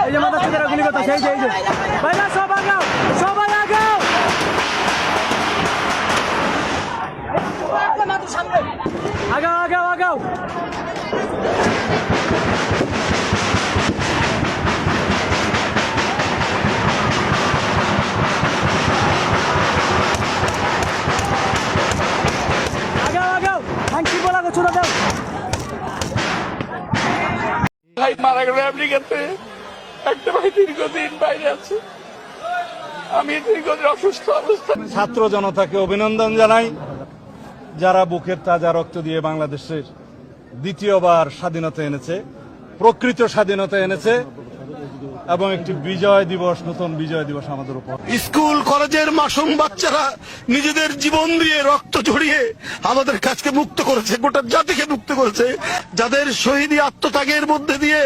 এই যে মাথা চুদের গুলি করতেছে, এই যে ভাইরা সব আগাও, সবাই আগাও, আগাও আগাও আগাও। আগাও আগাও, হাঙ্কি বলা গো, ছুড়ে দাও। ভাই মারা গেল আমেরিকাতে, একটা ভাই দীর্ঘদিন বাইরে আছে, আমি দীর্ঘদিন অসুস্থ অবস্থা। ছাত্র জনতাকে অভিনন্দন জানাই, যারা বুকের তাজা রক্ত দিয়ে বাংলাদেশের দ্বিতীয়বার স্বাধীনতা এনেছে, প্রকৃত স্বাধীনতা এনেছে এবং একটি বিজয় দিবস, নতুন বিজয় দিবস আমাদের উপর। স্কুল কলেজের মাসুম বাচ্চারা নিজেদের জীবন দিয়ে রক্ত ঝরিয়ে আমাদের কাছকে মুক্ত করেছে, গোটা জাতিকে মুক্ত করেছে, যাদের শহীদী আত্মত্যাগের মধ্যে দিয়ে